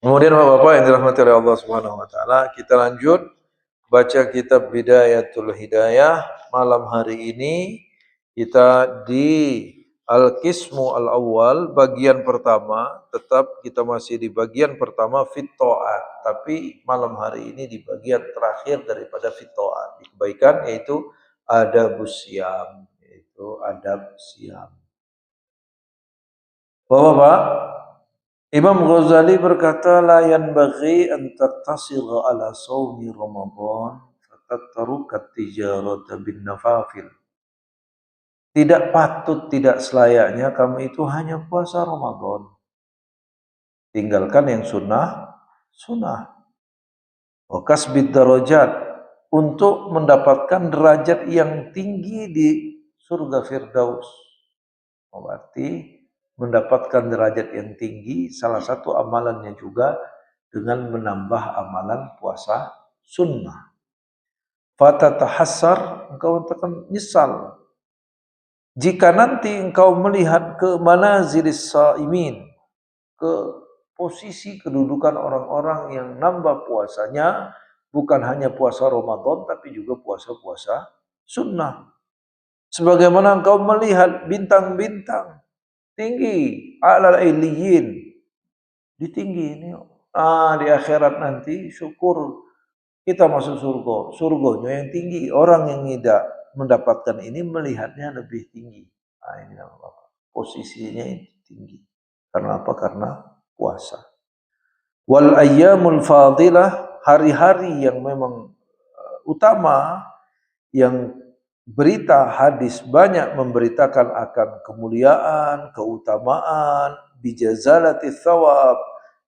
Kemudian Bapak-bapak yang dirahmati oleh Allah Subhanahu wa taala, kita lanjut baca kitab Bidayatul Hidayah. Malam hari ini kita di Al-Qismu Al-Awwal, bagian pertama. Tetap kita masih di bagian pertama fit ta'at, tapi malam hari ini di bagian terakhir daripada fit ta'at, di kebaikan, yaitu adabus siam, yaitu adab siam. Bapak-bapak, Imam Ghazali berkata, la yanbaghi an tattasigha ala shaumi Ramadan fatattaruka tijarata bin nafafil. Tidak patut, tidak selayaknya kamu itu hanya puasa Ramadan. Tinggalkan yang sunnah, sunnah. Wa kasbid darajat, untuk mendapatkan derajat yang tinggi di surga Firdaus. Berarti mendapatkan derajat yang tinggi, salah satu amalannya juga dengan menambah amalan puasa sunnah. Fatatahassar, engkau akan nyesal jika nanti engkau melihat ke manazilis saimin, ke posisi kedudukan orang-orang yang nambah puasanya, bukan hanya puasa Ramadan tapi juga puasa-puasa sunnah. Sebagaimana engkau melihat bintang-bintang tinggi, alal iliyin, di tinggi ini. Di akhirat nanti syukur kita masuk surga, surganya yang tinggi. Orang yang tidak mendapatkan ini melihatnya lebih tinggi. Ini apa? Posisinya tinggi. Karena apa? Karena puasa. Wal ayyamul fadilah, hari-hari yang memang utama, yang berita hadis banyak memberitakan akan kemuliaan, keutamaan, bijazalati thawab,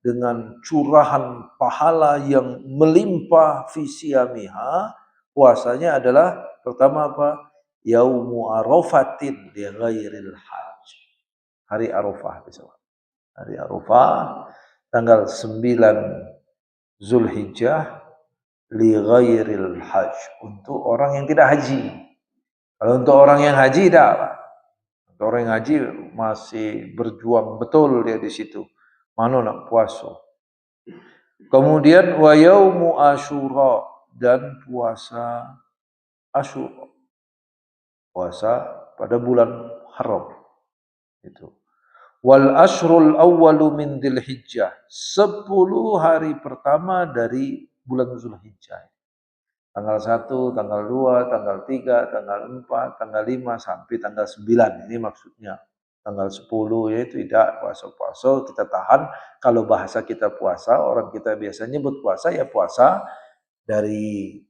dengan curahan pahala yang melimpah fi siyamiha. Puasanya adalah pertama apa? Yaumu Arafatin li ghairil hajj. Hari Arafah besok. Hari Arafah tanggal 9 Zulhijjah li ghairil hajj, untuk orang yang tidak haji. Kalau untuk orang yang haji tidak. Untuk orang yang haji masih berjuang betul dia di situ. Mana nak puasa. Kemudian wa yaumu Asyura, dan puasa Asyura. Puasa pada bulan Haram. Itu. Wal ashrul awwalu min Dzulhijjah, 10 hari pertama dari bulan Zulhijjah. Tanggal 1, tanggal 2, tanggal 3, tanggal 4, tanggal 5 sampai tanggal 9. Ini maksudnya. Tanggal 10 ya tidak puasa-puasa, kita tahan. Kalau bahasa kita puasa, orang kita biasa nyebut puasa, ya puasa dari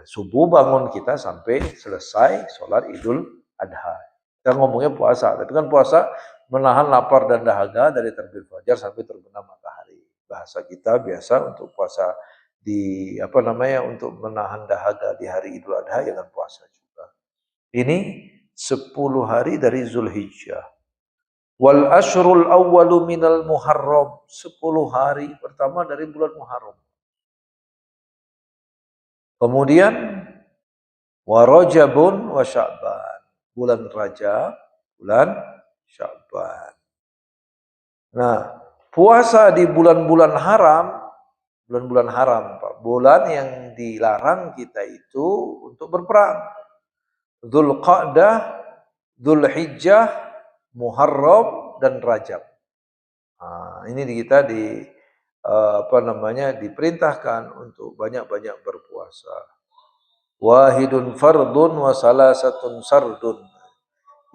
subuh bangun kita sampai selesai sholat Idul Adha. Kita ngomongnya puasa, tapi kan puasa menahan lapar dan dahaga dari terbit fajar sampai terbenam matahari. Bahasa kita biasa untuk puasa untuk menahan dahaga di hari Idul Adha dengan puasa juga. Ini 10 hari dari Zulhijjah. Wal ashrul awwalu minal Muharram, 10 hari pertama dari bulan Muharram. Kemudian wa Rajabun wa Sya'ban, bulan Rajab, bulan Sya'ban. Nah, puasa di bulan-bulan haram, bulan-bulan haram, Pak. Bulan yang dilarang kita itu untuk berperang. Dzulqa'dah, Dzulhijjah, Muharram, dan Rajab. Ini kita diperintahkan untuk banyak-banyak berpuasa. Wahidun fardun wa salasatun sardun.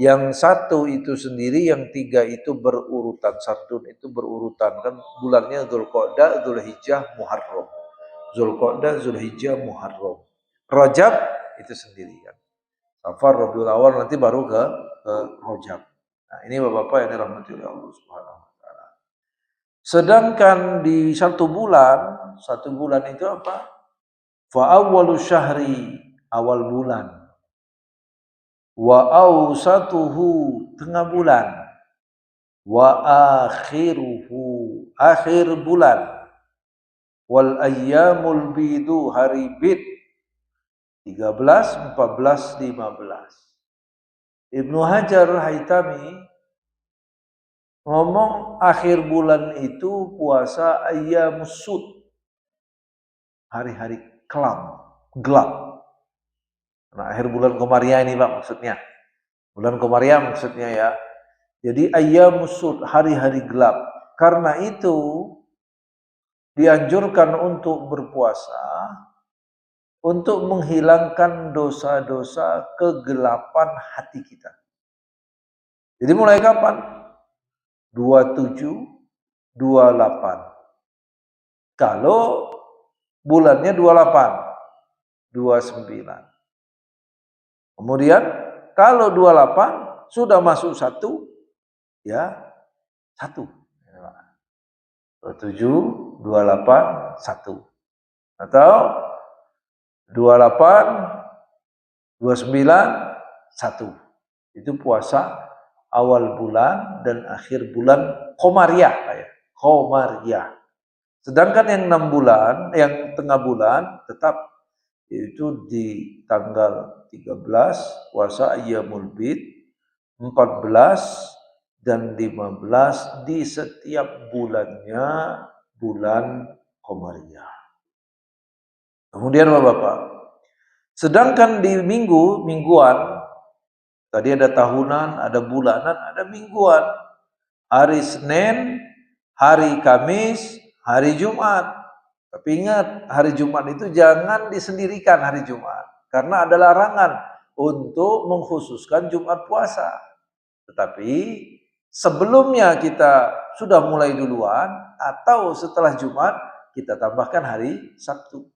Yang satu itu sendiri, yang 3 itu berurutan. Sardun itu berurutan, kan bulannya Dzulqa'dah, Dzulhijjah, Muharram. Dzulqa'dah, Dzulhijjah, Muharram. Rajab itu sendirian. Safar, Rabiul Awal, nanti baru ke Rajab. Nah, ini Bapak-bapak yang dirahmati oleh Allah Subhanahu wa taala. Sedangkan di satu bulan itu apa? Fa awwalu syahri, awal bulan. Wa awsatuhu, tengah bulan. Wa akhiruhu, akhir bulan. Wal ayyamul bidu, hari bid 13, 14, 15. Ibnu Hajar Haytami ngomong akhir bulan itu puasa ayyamus sud, hari-hari kelam, gelap. Nah, akhir bulan Komariah ini Pak maksudnya. Bulan Komariah maksudnya ya. Jadi ayyamus sud, hari-hari gelap. Karena itu dianjurkan untuk berpuasa untuk menghilangkan dosa-dosa kegelapan hati kita. Jadi mulai kapan? 27, 28. Kalau bulannya 28, 29. Kemudian kalau 28 sudah masuk 1, ya 1. 27, 28, 1. Atau 28, 29, 1. Itu puasa awal bulan dan akhir bulan Komariah, ya. Komariah. Sedangkan yang 6 bulan, yang tengah bulan tetap yaitu di tanggal 13 puasa Ayyamul Bid, 14 dan 15 di setiap bulannya bulan Komariah. Kemudian Bapak-Bapak, sedangkan di mingguan, tadi ada tahunan, ada bulanan, ada mingguan. Hari Senin, hari Kamis, hari Jumat. Tapi ingat, hari Jumat itu jangan disendirikan hari Jumat. Karena ada larangan untuk mengkhususkan Jumat puasa. Tetapi sebelumnya kita sudah mulai duluan atau setelah Jumat kita tambahkan hari Sabtu.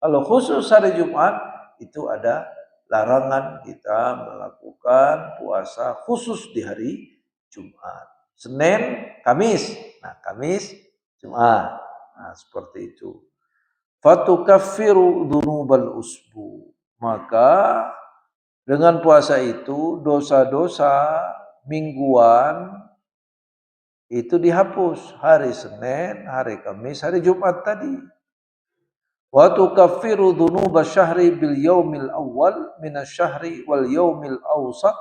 Kalau khusus hari Jumat itu ada larangan kita melakukan puasa khusus di hari Jumat. Senin, Kamis. Nah, Kamis, Jumat. Nah, seperti itu. Fatukaffiru dzunubal usbu. Maka dengan puasa itu dosa-dosa mingguan itu dihapus hari Senin, hari Kamis, hari Jumat tadi. Wa tukaffiru dzunuba syahri bil yaumil awwal minasyahri wal yaumil awsat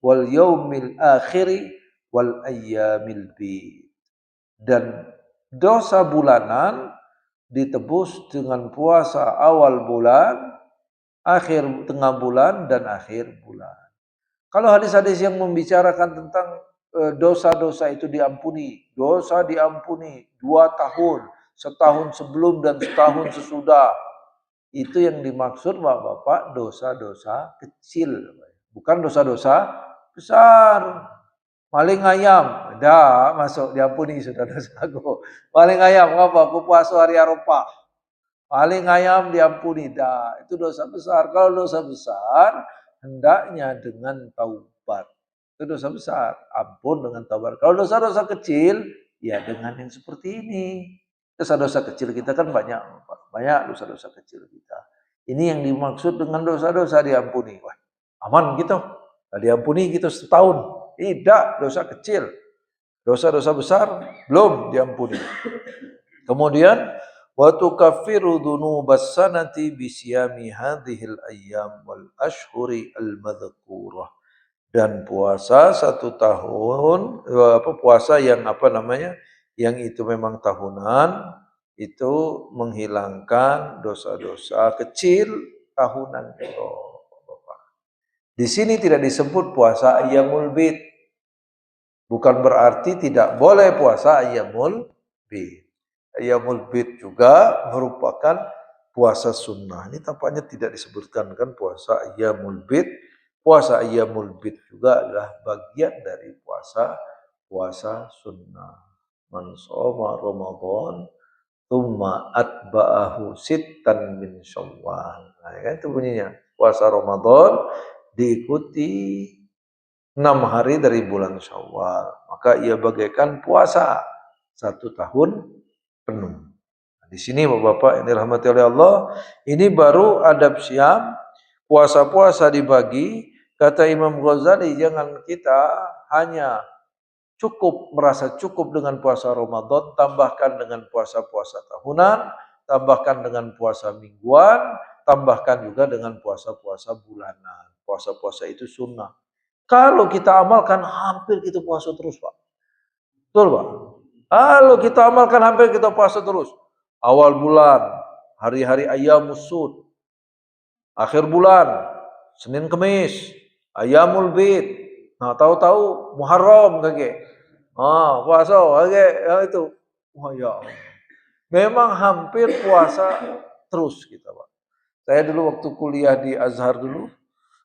wal yaumil akhiri wal ayyamil bid. Dan dosa bulanan ditebus dengan puasa awal bulan, akhir tengah bulan dan akhir bulan. Kalau hadis-hadis yang membicarakan tentang dosa-dosa itu diampuni, dosa diampuni 2 tahun, setahun sebelum dan setahun sesudah. Itu yang dimaksud Bapak-bapak dosa-dosa kecil, bukan dosa-dosa besar. Maling ayam, dah masuk diampuni sudah dosaku. Maling ayam apa? Aku puasa hari Arafah. Maling ayam diampuni, dah itu dosa besar. Kalau dosa besar hendaknya dengan taubat. Itu dosa besar, ampun dengan taubat. Kalau dosa-dosa kecil, ya dengan yang seperti ini. Dosa-dosa kecil kita kan banyak dosa-dosa kecil kita. Ini yang dimaksud dengan dosa-dosa diampuni. Wah, aman gitu. Nah, diampuni gitu setahun. Tidak, dosa kecil. Dosa-dosa besar belum diampuni. Kemudian wa tukaffiru dzunubas sanati bi siyami hadhil ayyam wal ashhuri al madhkurah. Dan puasa 1 tahun, puasa yang yang itu memang tahunan, itu menghilangkan dosa-dosa kecil tahunan itu. Di sini tidak disebut puasa Ayyamul Bid. Bukan berarti tidak boleh puasa Ayyamul Bid. Ayyamul Bid juga merupakan puasa sunnah. Ini tampaknya tidak disebutkan kan puasa Ayyamul Bid. Puasa Ayyamul Bid juga adalah bagian dari puasa sunnah. Man shoma Ramadan tsumma atba'ahu sittan min Syawal. Nah, kan itu bunyinya. Puasa Ramadan diikuti 6 hari dari bulan Syawal. Maka ia bagaikan puasa 1 tahun penuh. Di sini Bapak-bapak yang dirahmati oleh Allah, ini baru adab syam, puasa-puasa dibagi. Kata Imam Ghazali, jangan kita hanya merasa cukup dengan puasa Ramadan, tambahkan dengan puasa-puasa tahunan, tambahkan dengan puasa mingguan, tambahkan juga dengan puasa-puasa bulanan. Puasa-puasa itu sunnah. Kalau kita amalkan hampir kita puasa terus Pak. Betul Pak? Kalau kita amalkan hampir kita puasa terus. Awal bulan, hari-hari ayyamus sud, akhir bulan, Senin Kemis, Ayyamul Bid. Nah, tahu-tahu Muharram kage. Puasa kage itu. Wah ya Allah. Memang hampir puasa terus kita, Pak. Saya dulu waktu kuliah di Azhar dulu,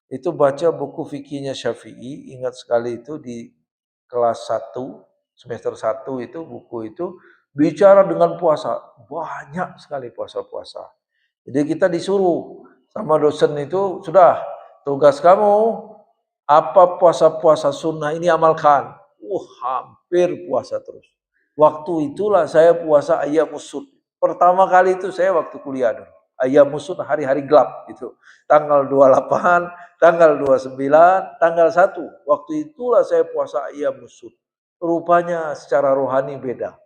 itu baca buku fikihnya Syafi'i, ingat sekali itu di kelas 1 semester 1 itu buku itu bicara dengan puasa. Banyak sekali puasa-puasa. Jadi kita disuruh sama dosen itu, sudah tugas kamu apa puasa-puasa sunnah ini amalkan. Hampir puasa terus. Waktu itulah saya puasa ayam musud. Pertama kali itu saya waktu kuliah dulu. Ayam musud hari-hari gelap itu. Tanggal 28, tanggal 29, tanggal 1. Waktu itulah saya puasa ayam musud. Rupanya secara rohani beda.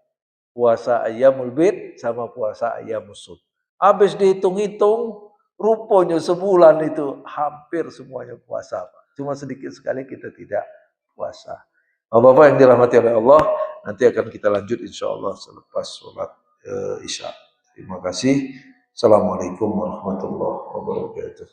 Puasa ayamul bid sama puasa ayam musud. Habis dihitung-hitung, rupanya sebulan itu hampir semuanya puasa. Cuma sedikit sekali kita tidak puasa. Bapak yang dirahmati oleh Allah, nanti akan kita lanjut insya Allah selepas sholat Isya. Terima kasih. Assalamualaikum warahmatullahi wabarakatuh.